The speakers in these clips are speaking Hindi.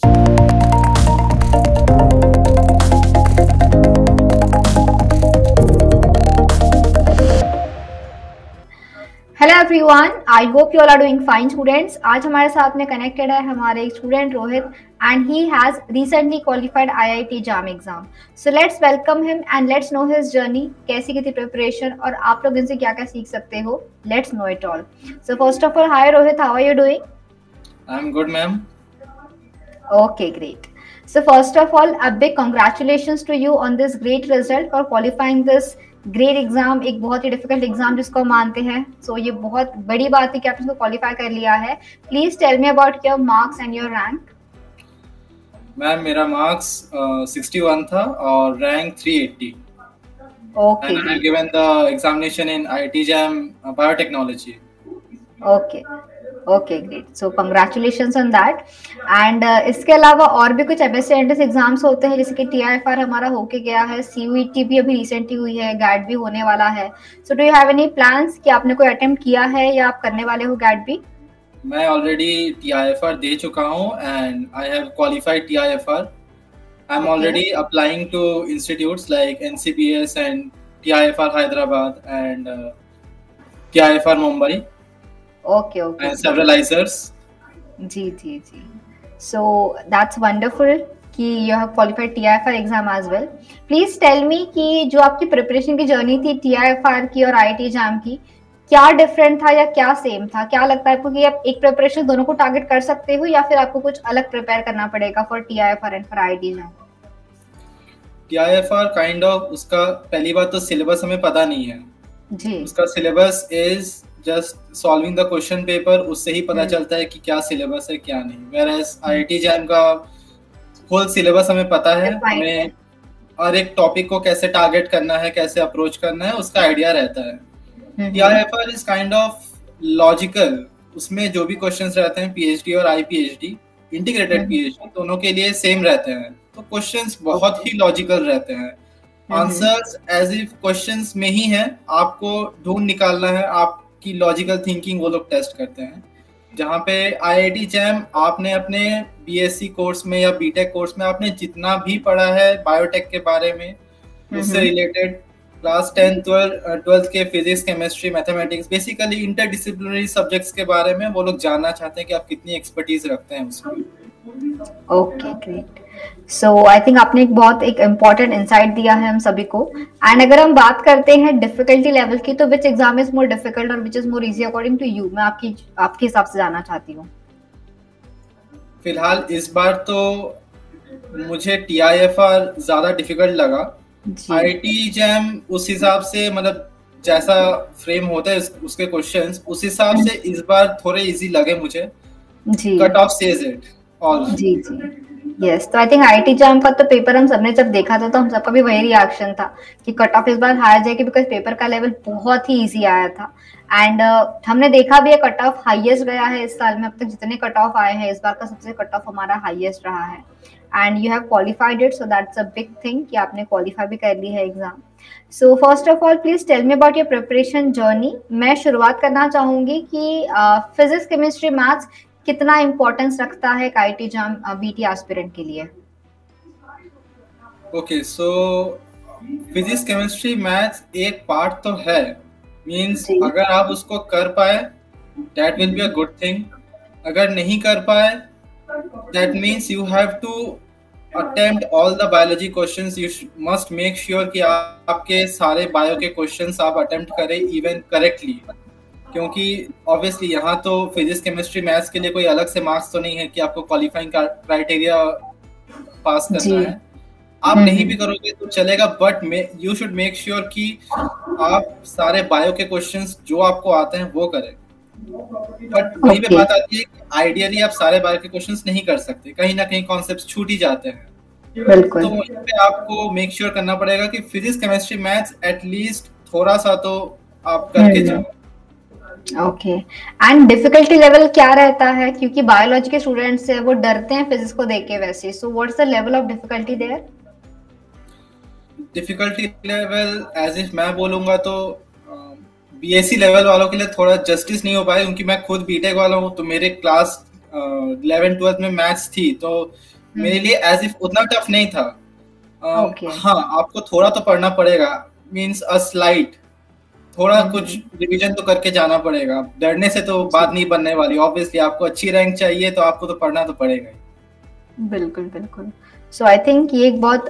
Hello everyone, I hope you all are doing fine students. आज हमारे साथ में कनेक्टेड है हमारे एक student Rohit and he has recently qualified IIT JAM exam. So let's welcome him and let's know his journey, कैसी की थी प्रिपरेशन और आप लोग इनसे क्या क्या सीख सकते हो। Let's know it all. So first of all, hi Rohit, how are you doing? I am good ma'am. Okay, great. So first of all, a big congratulations to you on this great result for qualifying this great exam, एक बहुत ही डिफिकल्ट एग्जाम जिसको हम मानते हैं। So ये बहुत बड़ी बात है कि आपने इसको क्वालिफाई कर लिया है। Please tell me about your marks and your rank. Ma'am मेरा मार्क्स 61 था और rank 380। Okay. And I have given the examination in IIT JAM Biotechnology. Okay. Okay, great. So congratulations on that. And इसके अलावा और भी कुछ एमएससी एंट्रेंस एग्जाम्स होते हैं, जैसे कि टीआईएफआर हमारा होके गया है, सीयूईटी भी अभी रिसेंटली हुई है, गैट भी होने वाला है। So do you have any plans कि आपने कोई अटेम्प्ट किया है या आप करने वाले हो गैट भी? मैं ऑलरेडी टीआईएफआर दे चुका हूं and I have qualified TIFR. I am already applying to institutes like NCPS and TIFR Hyderabad and TIFR Mumbai. Okay. And several licensors. जी। So that's wonderful कि you have qualified TIFR exam as well. Please tell me कि जो आपकी प्रिपरेशन की जर्नी थी TIFR की और IIT एग्जाम की, क्या डिफरेंट था या क्या सेम था? क्या लगता है आपको कि आप एक प्रिपरेशन दोनों को टारगेट कर सकते हो या फिर आपको कुछ अलग प्रिपेयर करना पड़ेगा for TIFR and for IIT exam? TIFR kind of, उसका पहली बात तो सिलेबस हमें पता नहीं है जी। उसका syllabus is just solving the question paper, उससे ही पता चलता है कि क्या सिलेबस है क्या नहीं। वेयरएज आईआईटी जैम का होल सिलेबस हमें पता है, हमें और एक टॉपिक को कैसे टारगेट करना है, कैसे अप्रोच करना है, उसका आइडिया रहता है। TIFR is kind of logical, उसमें जो भी क्वेश्चंस रहते हैं पीएचडी और आईपीएचडी, इंटीग्रेटेड पीएचडी, दोनों के लिए सेम रहते हैं। तो क्वेश्चंस बहुत ही लॉजिकल रहते हैं, आंसर्स एज इफ क्वेश्चंस में ही है, आपको ढूंढ निकालना है, आपकी लॉजिकल थिंकिंग वो लोग टेस्ट करते हैं। जहाँ पे आईआईटी जैम आपने अपने बीएससी कोर्स में या बीटेक कोर्स में आपने जितना भी पढ़ा है बायोटेक के बारे में, उससे रिलेटेड क्लास 10 12th के physics, chemistry, mathematics, basically interdisciplinary subjects के बारे में वो लोग जानना चाहते हैं कि आप कितनी एक्सपर्टीज रखते हैं उसमें। Okay, great. So I think आपने एक इम्पोर्टेंट इंसाइट दिया है हम सभी को। एंड अगर हम बात करते हैं डिफिकल्टी लेवल की, तो which exam is more difficult और which is more easy according to you? मैं आपके हिसाब से जानना चाहती हूँ। फिलहाल इस बार तो मुझे टीआईएफआर ज्यादा डिफिकल्ट लगा। आईआईटी जैम उस हिसाब से, मतलब जैसा फ्रेम होता है उसके क्वेश्चंस, उस हिसाब से इस बार थोड़े इजी लगे मुझे। Cut off says it all. जी। यस, तो आई थिंक आईआईटी जैम का तो पेपर हम सबने जब देखा था तो हम सबका भी वही रिएक्शन था कि कट ऑफ इस बार हायर जाएगी, बिकॉज पेपर का लेवल बहुत ही इजी आया था। एंड हमने देखा भी है कट ऑफ हाईएस्ट गया है इस साल में। अब तक जितने कट ऑफ आए हैं, इस बार का सबसे कट ऑफ हमारा हाईएस्ट रहा है। And you have qualified it, so that's a big thing कि आपने क्वालिफाई भी कर ली है एग्जाम। सो फर्स्ट ऑफ ऑल, please tell me about your preparation journey. मैं शुरुआत करना चाहूंगी कि फिजिक्स, केमिस्ट्री, मैथ्स कितना इंपॉर्टेंस रखता है आईआईटी जैम बीटी एस्पिरेंट के लिए? Okay, so physics, chemistry, maths एक पार्ट तो है, मींस अगर आप उसको कर पाए that will be a good thing. अगर नहीं कर पाए that means you have to attempt all the biology questions. You must make sure कि आपके सारे बायो के क्वेश्चंस आप अटेम्प्ट करें इवन करेक्टली, क्योंकि ऑब्वियसली यहाँ तो फिजिक्स, केमिस्ट्री, मैथ्स के लिए कोई अलग से मार्क्स तो नहीं है कि आपको क्वालिफाइंग क्राइटेरिया पास करना है। आप नहीं भी करोगे तो चलेगा, but you should make sure कि आप सारे बायो के क्वेश्चंस जो आपको आते हैं वो करें। बट वहीं पे बात आती है कि आइडियली आप सारे बायो के क्वेश्चंस नहीं कर सकते, कहीं ना कहीं कॉन्सेप्ट्स छूट ही जाते हैं। तो वहीं पे आपको मेक श्योर करना पड़ेगा कि फिजिक्स, केमिस्ट्री, मैथ्स एटलीस्ट थोड़ा सा तो आप करके जाओ। ओके, एंड डिफिकल्टी लेवल क्या रहता है? क्योंकि बायोलॉजी के स्टूडेंट्स हैं, वो डरते हैं फिजिक्स को देख के वैसे। So what's the level of difficulty there? Difficulty level as if मैं बोलूंगा तो बीएससी लेवल वालों के लिए थोड़ा जस्टिस नहीं हो पाया, क्योंकि मैं खुद बीटेक वाला हूँ, तो मेरे क्लास 11th-12th में मैथ्स थी, तो मेरे लिए एज इफ उतना टफ नहीं था। हाँ, आपको थोड़ा तो पढ़ना पड़ेगा, मीन्स अ स्लाइट, थोड़ा कुछ रिवीजन तो करके जाना पड़ेगा। डरने से तो बात नहीं बनने वाली। ऑब्वियसली आपको अच्छी रैंक चाहिए तो आपको तो पढ़ना तो पड़ेगा ही। बिल्कुल बिल्कुल। सो आई थिंक ये एक बहुत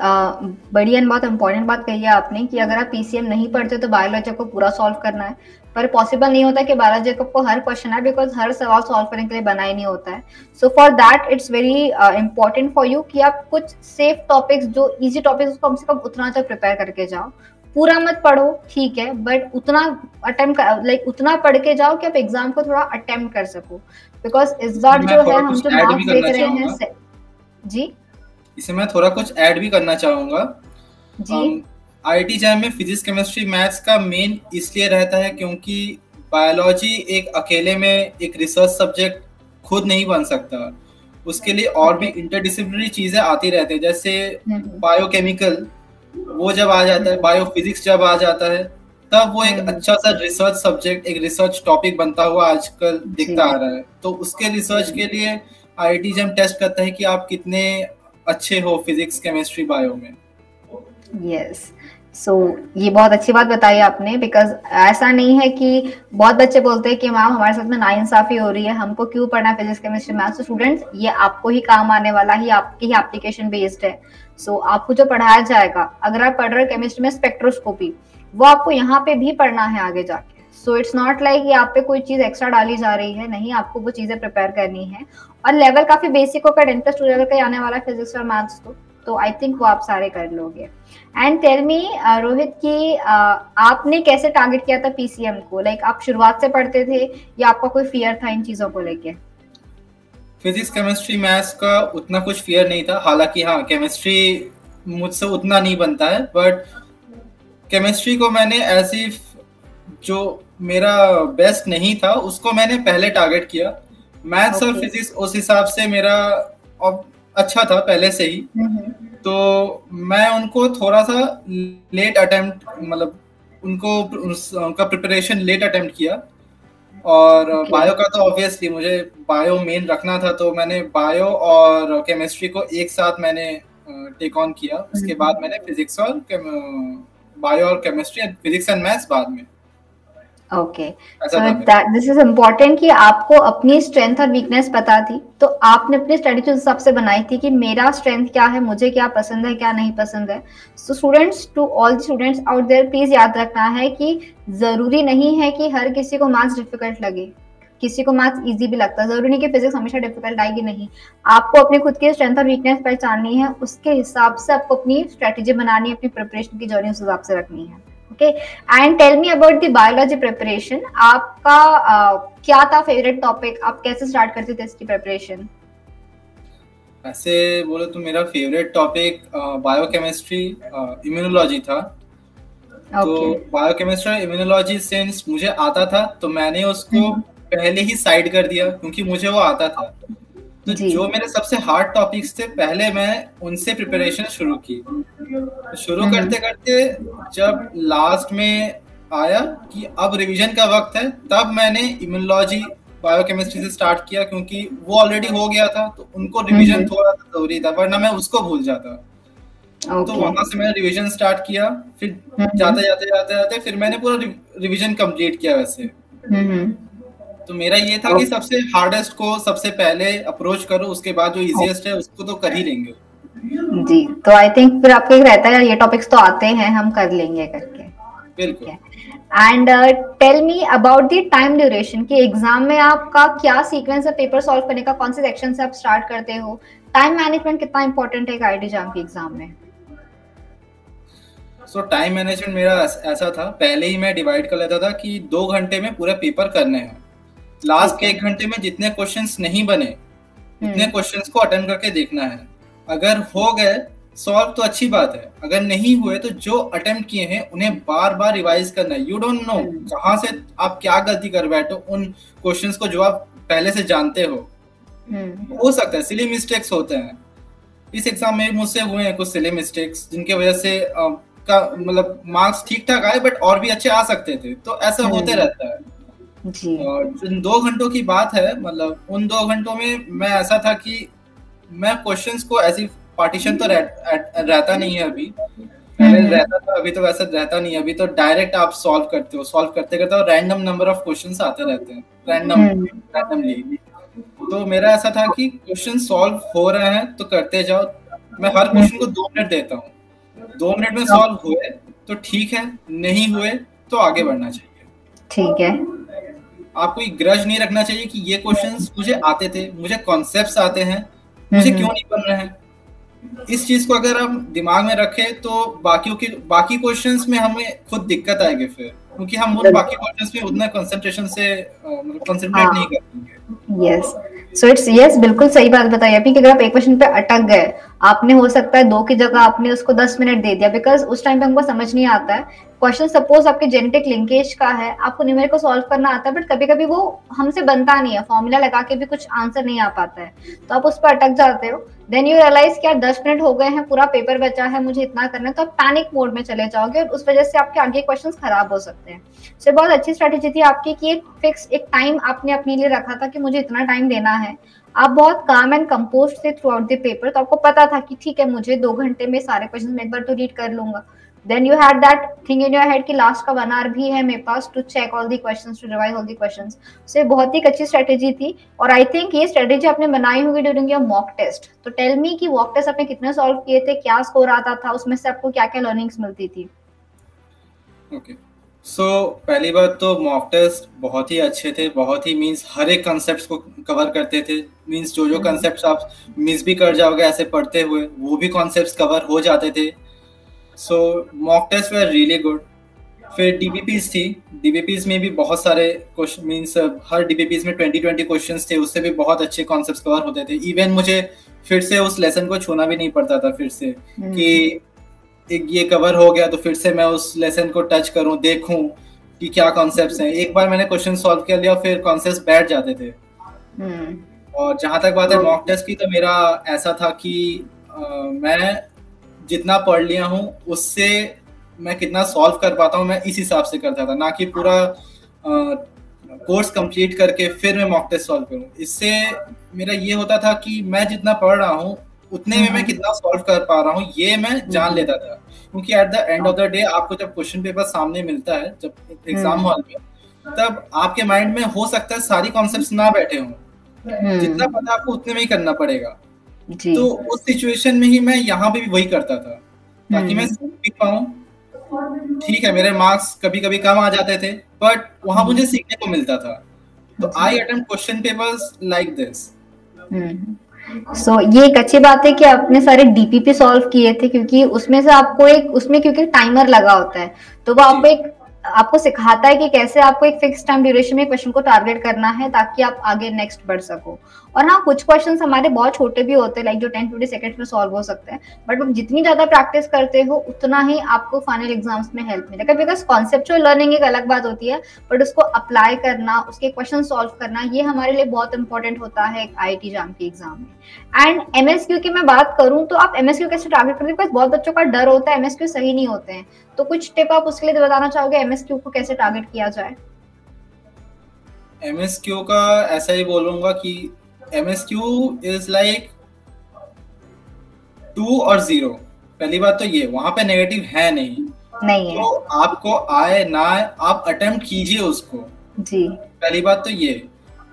बड़ी एंड बहुत इंपॉर्टेंट बात कही है आपने कि अगर आप पीसीएम नहीं पढ़ते तो बायोलॉजी आपको पूरा सॉल्व करना है, पर पॉसिबल नहीं होता कि बायोलॉजी आपको हर क्वेश्चन है, बिकॉज हर सवाल सॉल्व करने के लिए बना ही नहीं होता है। So for that it's very important for you कि आप कुछ सेफ टॉपिक्स, जो इजी टॉपिक्स, कम से कम उतना तक प्रिपेयर करके जाओ। पूरा मत पढ़ो, ठीक है, बट उतना अटेम्प्ट उतना पढ़ के जाओ कि आप एग्जाम को थोड़ा अटेम्प्ट कर सको। बिकॉज इस बार जो है हम जो मार्क्स देख रहे हैं जी, इसे मैं थोड़ा कुछ ऐड भी करना चाहूंगा जी। आईआईटी जैम में फिजिक्स, केमिस्ट्री, मैथ्स का मेन इसलिए रहता है क्योंकि बायोलॉजी एक अकेले में एक रिसर्च सब्जेक्ट खुद नहीं बन सकता। उसके लिए और भी इंटरडिसिप्लिनरी चीजें आती रहती है, जैसे बायोकेमिकल वो जब आ जाता है, बायोफिजिक्स जब आ जाता है, तब वो एक अच्छा सा रिसर्च सब्जेक्ट, एक रिसर्च टॉपिक बनता हुआ आजकल दिखता आ रहा है। तो उसके रिसर्च के लिए आईआईटी जैम टेस्ट करता है कि आप कितने अच्छे हो फिजिक्स, केमिस्ट्री, बायो में। यस, सो ये बहुत अच्छी बात बताई आपने, बिकॉज ऐसा नहीं है कि बहुत बच्चे बोलते हैं कि मैम हमारे साथ में नाइंसाफी हो रही है, हमको क्यों पढ़ना फिजिक्स, केमिस्ट्री, मैथ्स। तो स्टूडेंट्स, ये आपको ही काम आने वाला ही, आपकी ही एप्लीकेशन बेस्ड है। सो आपको जो पढ़ाया जाएगा, अगर आप पढ़ रहे हो केमिस्ट्री में स्पेक्ट्रोस्कोपी, वो आपको यहाँ पे भी पढ़ना है आगे जाके। सो इट्स नॉट लाइक कि आप पे कोई चीज एक्स्ट्रा डाली जा रही है, नहीं, आपको वो चीजें प्रिपेयर करनी है। और लेवल काफी बेसिक होकर 10+2 लेवल का आने वाला है फिजिक्स और मैथ्स, तो आई थिंक वो आप सारे कर लोगे। एंड टेल मी रोहित कि आपने कैसे टारगेट किया था पीसीएम को? लाइक आप शुरुआत से पढ़ते थे या आपका कोई फियर था इन चीजों को लेके? फिजिक्स, केमिस्ट्री, मैथ्स का उतना कुछ फियर नहीं था। हालांकि हाँ, केमिस्ट्री मुझसे उतना नहीं बनता है, बट केमिस्ट्री को मैंने एज इफ जो मेरा बेस्ट नहीं था उसको मैंने पहले टारगेट किया। मैथ्स और फिजिक्स उस हिसाब से मेरा अच्छा था पहले से ही, तो मैं उनको थोड़ा सा लेट अटेम्प्ट, मतलब उनका प्रिपरेशन लेट अटेम्प्ट किया। और बायो का तो ऑब्वियसली मुझे बायो मेन रखना था, तो मैंने बायो और केमिस्ट्री को एक साथ मैंने टेक ऑन किया। उसके बाद मैंने फिजिक्स और बायो और केमिस्ट्री, फिजिक्स एंड मैथ्स बाद में। Okay, so this is important कि आपको अपनी स्ट्रेंथ और वीकनेस पता थी, तो आपने अपनी स्ट्रेटजी उस हिसाब से बनाई थी कि मेरा स्ट्रेंथ क्या है, मुझे क्या पसंद है, क्या नहीं पसंद है। So students, to all the students out there, please याद रखना है कि जरूरी नहीं है कि हर किसी को मैथ्स डिफिकल्ट लगे, किसी को मैथ्स इजी भी लगता है। जरूरी नहीं कि फिजिक्स हमेशा डिफिकल्ट आएगी, नहीं। आपको अपनी खुद की स्ट्रेंथ और वीकनेस पहचाननी है, उसके हिसाब से आपको अपनी स्ट्रेटजी बनानी है, अपनी प्रिपरेशन की जर्नी उस हिसाब से रखनी है। Okay, and tell me about the biology preparation. आपका क्या था फेवरेट टॉपिक? आप कैसे स्टार्ट करते थे इसकी प्रिपरेशन? ऐसे बोले तो मेरा फेवरेट टॉपिक बायोकेमिस्ट्री, इम्यूनोलॉजी था। तो बायोकेमिस्ट्री, इम्यूनोलॉजी सिंस मुझे आता था तो मैंने उसको पहले ही साइड कर दिया क्योंकि मुझे वो आता था। तो जो मेरे सबसे हार्ड टॉपिक्स थे, पहले मैं उनसे प्रिपरेशन शुरू की। तो शुरू करते करते जब लास्ट में आया कि अब रिवीजन का वक्त है, तब मैंने इम्यूनोलॉजी, बायोकेमिस्ट्री से स्टार्ट किया, क्योंकि वो ऑलरेडी हो गया था, तो उनको रिवीजन थोड़ा सा जरूरी था, वरना मैं उसको भूल जाता। तो वहां से मैंने रिवीजन स्टार्ट किया, फिर जाते जाते फिर मैंने पूरा रिवीजन कंप्लीट किया वैसे। तो मेरा ये था कि सबसे हार्डेस्ट को सबसे पहले अप्रोच करो, उसके बाद जो इजीएस्ट है उसको तो कर ही लेंगे जी। तो आई थिंक फिर आपको एक रहता है ये टॉपिक्स तो आते हैं, हम कर लेंगे करके। बिल्कुल। And tell me about the time duration कि एग्जाम में आपका क्या सीक्वेंस है पेपर सॉल्व करने का, कौन से सेक्शन से आप स्टार्ट करते हो? टाइम मैनेजमेंट कितना इंपॉर्टेंट है आईआईटी जैम के एग्जाम में? सो टाइम मैनेजमेंट मेरा ऐसा था, पहले ही मैं डिवाइड कर लेता था कि 2 घंटे में पूरा पेपर करने हैं। लास्ट के 1 घंटे में जितने क्वेश्चंस नहीं बने उतने क्वेश्चंस को अटेम्प्ट करके देखना है। अगर हो गए सॉल्व तो अच्छी बात है, अगर नहीं हुए तो जो अटेम्प्ट किए हैं उन्हें बार बार रिवाइज करना है। यू डोंट नो कहाँ से आप क्या गलती कर बैठो उन क्वेश्चंस को जो आप पहले से जानते हो सकता है सिली मिस्टेक्स होते हैं। इस एग्जाम में मुझसे हुए हैं कुछ सिली मिस्टेक्स जिनके वजह से मतलब मार्क्स ठीक ठाक आए बट और भी अच्छे आ सकते थे, तो ऐसा होते रहता है। जी। और जिन 2 घंटों की बात है, मतलब उन 2 घंटों में मैं ऐसा था कि मैं क्वेश्चंस को ऐसी पार्टीशन तो रहता नहीं है अभी, पहले रहता था, अभी तो वैसे रहता नहीं है। अभी तो डायरेक्ट आप सॉल्व करते हो, सॉल्व करते करते और रैंडम नंबर ऑफ क्वेश्चंस आते रहते हैं रैंडमली। तो मेरा ऐसा था कि क्वेश्चन सॉल्व हो रहे हैं तो करते जाओ, मैं हर क्वेश्चन को 2 मिनट देता हूँ, 2 मिनट में सॉल्व हुए तो ठीक है, नहीं हुए तो आगे बढ़ना चाहिए। ठीक है। आपको कोई ग्रज नहीं रखना चाहिए कि ये क्वेश्चंस मुझे आते थे, मुझे कॉन्सेप्ट्स आते हैं, मुझे क्यों नहीं बन रहे हैं। इस चीज को अगर हम दिमाग में रखें तो बाकी क्वेश्चंस में हमें खुद दिक्कत आएगी फिर, क्योंकि हम उन बाकी क्वेश्चंस में उतना कंसंट्रेशन से कंसंट्रेट नहीं करेंगे। यस, सो इट्स यस, बिल्कुल सही बात बताई आपने कि अगर आप एक क्वेश्चन पे अटक गए, आपने हो सकता है 2 की जगह आपने उसको 10 मिनट दे दिया, बिकॉज उस टाइम पे हमको समझ नहीं आता है क्वेश्चन। सपोज आपके जेनेटिक लिंकेज का है, आपको न्यूमेरिकल सॉल्व करना आता है, बट कभी कभी वो हमसे बनता नहीं है, फॉर्मूला लगा के भी कुछ आंसर नहीं आ पाता है, तो आप उस पर अटक जाते हो। देन यू रियलाइज कि यार 10 मिनट हो गए हैं, पूरा पेपर बचा है, मुझे इतना करना है, तो आप पैनिक मोड में चले जाओगे और उस वजह से आपके आगे क्वेश्चंस खराब हो सकते हैं। सो बहुत अच्छी स्ट्रेटेजी थी आपकी कि एक फिक्स एक टाइम आपने अपने लिए रखा था कि मुझे इतना टाइम देना है। आप बहुत काम एंड कंपोज थे थ्रू आउट द पेपर, तो आपको पता था कि ठीक है, मुझे 2 घंटे में सारे क्वेश्चन एक बार तो रीड कर लूंगा। Then you had that thing in your head कि लास्ट का 1 आवर भी है मेरे पास to check all the questions, to revise all the questions. So ये बहुत ही अच्छी स्ट्रेटेजी थी, और आई थिंक ये स्ट्रेटेजी आपने बनाई होगी ड्यूरिंग योर मॉक टेस्ट। तो टेल मी कि मॉक टेस्ट आपने कितने सॉल्व किए थे, क्या स्कोर आता था, उसमें से आपको क्या क्या लर्निंग्स मिलती थी? ओके, सो पहली बात तो मॉक टेस्ट बहुत ही अच्छे थे, बहुत ही मींस हर एक कॉन्सेप्ट्स को कवर करते थे। मींस जो कॉन्सेप्ट्स आप मिस भी कर जाओगे ऐसे पढ़ते हुए, वो भी कॉन्सेप्ट्स कवर हो जाते थे। So mock test were really good. फिर डीबीपीज थी, डीबीपीज में भी बहुत सारे क्वेश्चन, मींस हर डीबीपीज में 20 क्वेश्चंस थे, उससे भी बहुत अच्छे कॉन्सेप्ट्स कवर होते थे। इवन मुझे फिर से उस लेसन को छूना भी नहीं पड़ता था फिर से, कि एक ये कवर हो गया तो फिर से मैं उस लेसन को टच करूं, देखूं कि क्या कॉन्सेप्ट्स हैं। एक बार मैंने क्वेश्चन सॉल्व कर लिया, फिर कॉन्सेप्ट्स बैठ जाते थे। और जहां तक बात है मॉक टेस्ट की, तो मेरा ऐसा था कि मैं जितना पढ़ लिया हूं उससे मैं कितना सॉल्व कर पाता हूं, मैं इस हिसाब से करता था, ना कि पूरा कोर्स कंप्लीट करके फिर मैं मॉक टेस्ट सॉल्व करूं। इससे मेरा ये होता था कि मैं जितना पढ़ रहा हूं उतने में मैं कितना सॉल्व कर पा रहा हूँ ये मैं जान लेता था। क्योंकि at the end of the day आपको जब क्वेश्चन पेपर सामने मिलता है, जब एग्जाम हॉल में, तब आपके माइंड में हो सकता है सारी कॉन्सेप्ट्स ना बैठे हों, जितना पता आपको उतने में ही करना पड़ेगा। तो उस सिचुएशन में ही मैं यहाँ पे भी वही करता था, ताकि मैं सीख पाऊँ। ठीक है, मेरे मार्क्स कभी कभी कम आ जाते थे, बट वहां मुझे सीखने को मिलता था। तो I attempt question papers like this. So ये एक अच्छी बात है कि आपने सारे डीपीपी सॉल्व किए थे, क्योंकि उसमें से आपको एक उसमें क्योंकि टाइमर लगा होता है, तो वो आपको सिखाता है कि कैसे आपको एक फिक्स टाइम ड्यूरेशन में क्वेश्चन को टारगेट करना है ताकि आप आगे नेक्स्ट बढ़ सको। और हाँ, कुछ क्वेश्चंस हमारे बहुत छोटे भी होते हैं, लाइक जो 10-20 सेकंड्स में सॉल्व हो सकते हैं, बट जितनी ज्यादा प्रैक्टिस करते हो उतना ही आपको फाइनल एग्जाम्स में हेल्प मिलेगा। बिकॉज कॉन्सेप्चुअल लर्निंग एक अलग बात होती है, बट उसको अप्लाई करना, उसके क्वेश्चन सॉल्व करना, ये हमारे लिए बहुत इंपॉर्टेंट होता है IIT JAM के एग्जाम में। एंड MSQ की मैं बात करूं तो आप MSQ कैसे टारगेट करते हैं? बिकॉज बहुत बच्चों का डर होता है MSQ सही नहीं होते हैं, तो कुछ टिप आप उसके लिए बताना चाहोगे MSQ को कैसे टारगेट किया जाए? MSQ का ऐसा ही बोलूंगा कि MSQ इज लाइक 2 और 0। पहली बात तो ये, वहां पे नेगेटिव है नहीं है। तो आपको आए ना आए, आप अटेम्प्ट कीजिए उसको जी। पहली बात तो ये।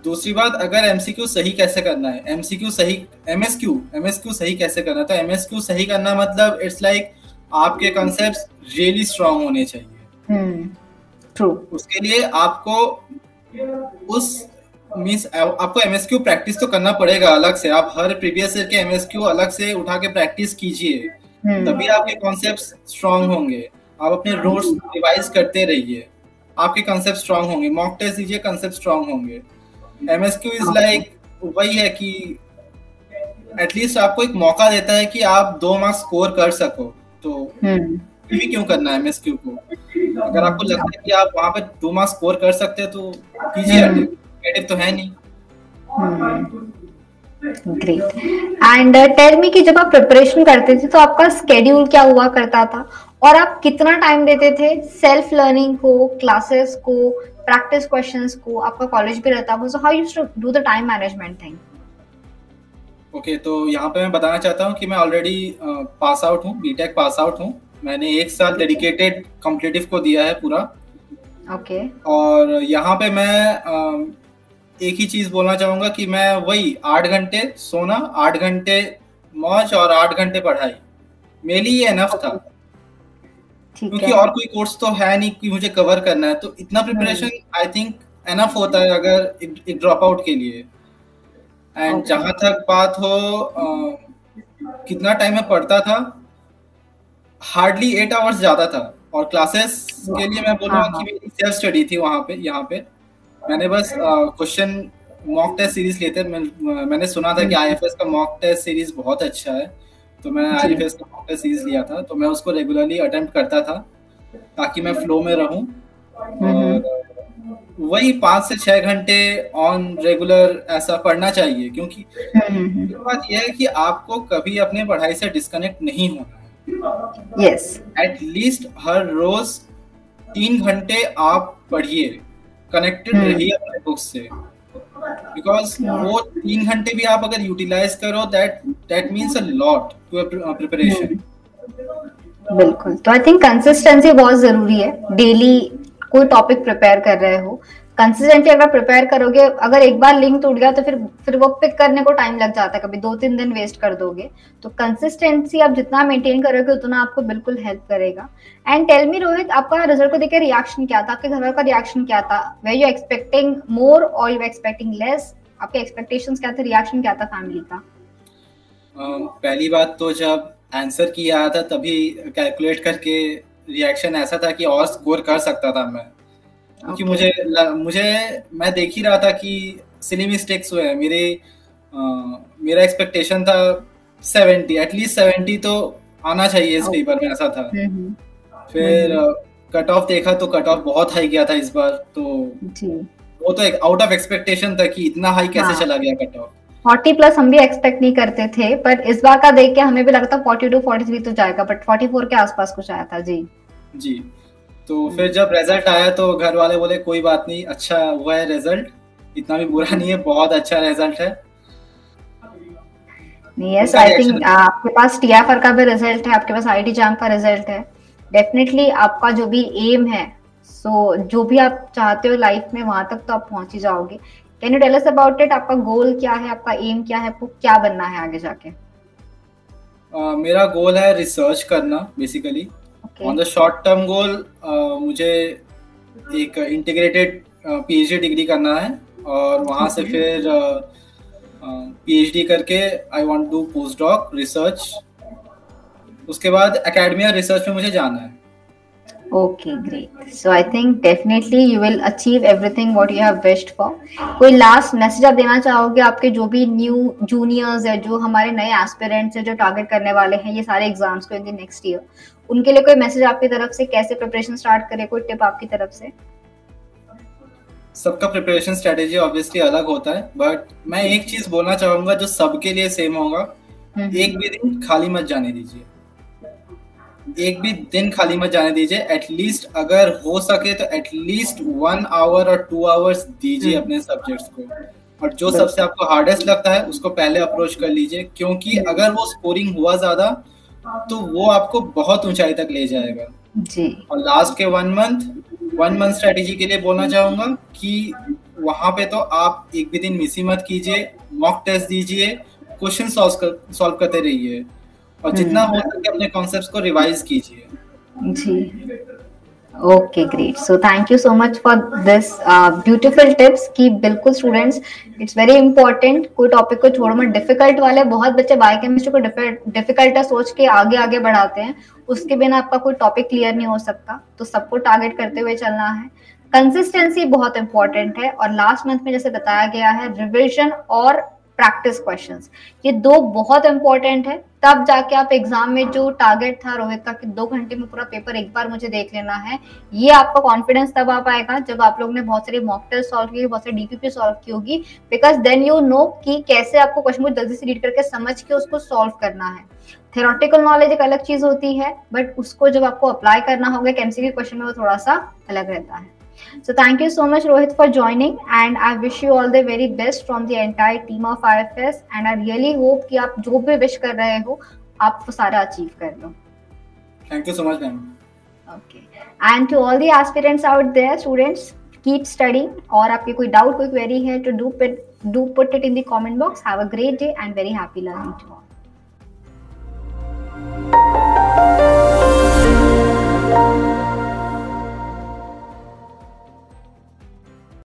दूसरी बात, अगर MCQ सही कैसे करना है, MSQ सही कैसे करना है, तो MSQ सही करना मतलब इट्स लाइक आपके कॉन्सेप्ट्स रियली स्ट्रांग होने चाहिए। ट्रू। उसके लिए आपको आपको MSQ प्रैक्टिस तो करना पड़ेगा अलग से। आप हर प्रीवियस ईयर के MSQ अलग से उठा के प्रैक्टिस कीजिए, तभी आपके कॉन्सेप्ट्स स्ट्रांग होंगे। आप अपने नोट्स रिवाइज करते रहिए, आपके कॉन्सेप्ट स्ट्रांग होंगे। मॉक टेस्ट दीजिए, कॉन्सेप्ट स्ट्रांग होंगे। MSQ इज लाइक वही है कि एटलीस्ट आपको एक मौका देता है कि आप 2 मार्क्स स्कोर कर सको, तो भी क्यों करना है MSQ को? अगर आपको लगता है कि आप वहां पे 2 मार्क्स स्कोर कर सकते हैं तो कीजिए, नेगेटिव तो है नहीं। ग्रेट। एंड टेल मी कि जब आप प्रिपरेशन करते थे तो आपका स्केड्यूल क्या हुआ करता था, और आप कितना टाइम देते थे सेल्फ लर्निंग को, क्लासेस को, प्रैक्टिस क्वेश्चंस को, आपका कॉलेज भी रहता है, so how used to do the time management thing? Okay, तो यहाँ पे मैं बताना चाहता हूँ कि मैं ऑलरेडी पास आउट हूँ, बीटेक पास आउट हूँ। मैंने 1 साल डेडिकेटेड कॉम्पिटिटिव को दिया है पूरा। ओके। और यहाँ पे मैं एक ही चीज बोलना चाहूंगा कि मैं वही 8 घंटे सोना, 8 घंटे मौज और 8 घंटे पढ़ाई, मेरे लिए ये एनफ था। क्योंकि और कोई कोर्स तो है नहीं कि मुझे कवर करना है, तो इतना प्रिपरेशन आई थिंक एनफ होता है अगर एक ड्रॉप आउट के लिए। एंड जहां तक बात हो कितना टाइम में पढ़ता था, हार्डली 8 आवर्स ज्यादा था। और क्लासेस के लिए मैं बोलूँगा कि मेरी सेल्फ स्टडी थी वहाँ पे। यहाँ पे मैंने बस क्वेश्चन मॉक टेस्ट सीरीज लेते, मैंने सुना था कि आईएफएस का मॉक टेस्ट सीरीज बहुत अच्छा है, तो मैंने आईएफएस का मॉक टेस्ट सीरीज लिया था। तो मैं उसको रेगुलरली अटेम्प्ट करता था ताकि मैं फ्लो में रहूं। और वही 5 से 6 घंटे ऑन रेगुलर ऐसा पढ़ना चाहिए, क्योंकि बात यह है कि आपको कभी अपने पढ़ाई से डिस्कनेक्ट नहीं होना है। यस, एट लीस्ट हर रोज 3 घंटे आप पढ़िए, कनेक्टेड रहिए अपने बुक से, बिकॉज वो 3 घंटे भी आप अगर यूटिलाइज करो, that means a lot to preparation. बिल्कुल। तो आई थिंक कंसिस्टेंसी बहुत जरूरी है। डेली कोई टॉपिक प्रिपेयर कर रहे हो, कंसिस्टेंटली अगर प्रिपेयर करोगे, अगर एक बार लिंक टूट गया तो फिर वो पिक करने को टाइम लग जाता है, कभी 2-3 दिन वेस्ट कर दोगे। तो कंसिस्टेंसी आप जितना मेंटेन करोगे उतना आपको बिल्कुल हेल्प करेगा। एंड टेल मी रोहित, आपका रिजल्ट को देखकर रिएक्शन क्या था? आपके घर वालों का रिएक्शन क्या था? वर यू एक्सपेक्टिंग मोर और यू एक्सपेक्टिंग लेस? आपके एक्सपेक्टेशंस क्या थे, रिएक्शन क्या था फैमिली का? पहली बात तो जब आंसर की आया था तभी कैलकुलेट करके रिएक्शन ऐसा था कि और स्कोर कर सकता था मैं, क्योंकि मुझे मैं देख ही रहा था कि सिली मिस्टेक्स हुए हैं। मेरा एक्सपेक्टेशन था 70, एटलीस्ट 70 तो आना चाहिए इस पेपर में, ऐसा था। फिर कट ऑफ देखा तो कट ऑफ बहुत हाई गया था इस बार, तो वो तो एक आउट ऑफ एक्सपेक्टेशन था कि इतना हाई कैसे चला गया कट ऑफ। 40+ हम भी एक्सपेक्ट नहीं करते थे, पर इस बार का देख के हमें भी लगता 42-43 तो जाएगा, बट 44 के आसपास कुछ आया था। जी। तो फिर जब रिजल्ट आया तो घर वाले बोले कोई बात नहीं, अच्छा हुआ है रिजल्ट, इतना भी बुरा नहीं है, बहुत अच्छा रिजल्ट है। यस, आई थिंक आपके पास टीएफआर का भी रिजल्ट है, आपके पास आईटी जैम का रिजल्ट है। डेफिनेटली आपका जो भी एम है, सो जो भी आप चाहते हो लाइफ में वहां तक तो आप पहुंच ही जाओगे। Can you tell us about it? आपका गोल क्या है, आपका एम क्या है, आपको क्या बनना है आगे जाके? मेरा गोल है रिसर्च करना basically. On the short term goal मुझे एक इंटीग्रेटेड पीएचडी डिग्री करना है, और वहां से फिर पीएचडी करके I want to post doc research, उसके बाद एकेडमिया रिसर्च में मुझे जाना है। Okay, great. So I think definitely you will achieve everything what you have wished for. कोई लास्ट मैसेज आप देना चाहोगे आपके जो भी न्यू जूनियर्स है, जो हमारे नए एस्पिरेंट्स है, जो टारगेट करने वाले हैं ये सारे एग्जाम्स को इन द नेक्स्ट ईयर, उनके लिए कोई मैसेज आपकी तरफ से? कैसे प्रिपरेशन स्टार्ट करें, कोई टिप आपकी तरफ से? सबका प्रिपरेशन स्ट्रेटेजी ऑब्वियसली अलग होता है, बट मैं एक चीज बोलना चाहूंगा जो सबके लिए सेम होगा, एक भी दिन खाली मत जाने दीजिए। एक भी दिन खाली मत जाने दीजिए। एटलीस्ट अगर हो सके तो एटलीस्ट 1 आवर और 2 आवर्स दीजिए अपने सब्जेक्ट्स को, और जो सबसे आपको हार्डेस्ट लगता है उसको पहले अप्रोच कर लीजिए, क्योंकि अगर वो स्कोरिंग हुआ ज्यादा तो वो आपको बहुत ऊंचाई तक ले जाएगा जी। और लास्ट के 1 मंथ स्ट्रेटेजी के लिए बोलना चाहूंगा कि वहां पे तो आप एक भी दिन मिस ही मत कीजिए, मॉक टेस्ट दीजिए, क्वेश्चन सॉल्व करते रहिए, और जितना हो सके अपने कॉन्सेप्ट्स को रिवाइज कीजिए। जी, okay, great. So thank you so much for this beautiful tips कि बिल्कुल स्टूडेंट्स, इट्स वेरी इंपॉर्टेंट, कोई टॉपिक को छोड़ो मत। डिफिकल्ट वाले बहुत बच्चे बायोकेमिस्ट्री को डिफिकल्ट है सोच के आगे बढ़ाते हैं, उसके बिना आपका कोई टॉपिक क्लियर नहीं हो सकता। तो सबको टारगेट करते हुए चलना है। कंसिस्टेंसी बहुत इंपॉर्टेंट है, और लास्ट मंथ में जैसे बताया गया है रिविजन और प्रैक्टिस क्वेश्चंस, ये 2 बहुत इंपॉर्टेंट है। तब जाके आप एग्जाम में जो टारगेट था रोहित का कि 2 घंटे में पूरा पेपर एक बार मुझे देख लेना है, ये आपका कॉन्फिडेंस तब आ पाएगा जब आप लोग ने बहुत सारी मॉक टेस्ट सॉल्व की, बहुत सारी डीपीपी सॉल्व की होगी, बिकॉज देन यू नो कि कैसे आपको क्वेश्चन को जल्दी से रीड करके समझ के उसको सॉल्व करना है। थ्योरेटिकल नॉलेज एक अलग चीज होती है, बट उसको जब आपको अप्लाई करना होगा एमसीक्यू क्वेश्चन में, वो थोड़ा सा अलग रहता है। So thank you so much, Rohit, for joining, and I wish you all the very best from the entire team of IFS. And I really hope कि आप जो भी wish कर रहे हो आप वो सारा achieve कर लो. Thank you so much, ma'am. Okay. And to all the aspirants out there, students, keep studying. और आपके कोई doubt, कोई query है, to do put it in the comment box. Have a great day and very happy learning to all.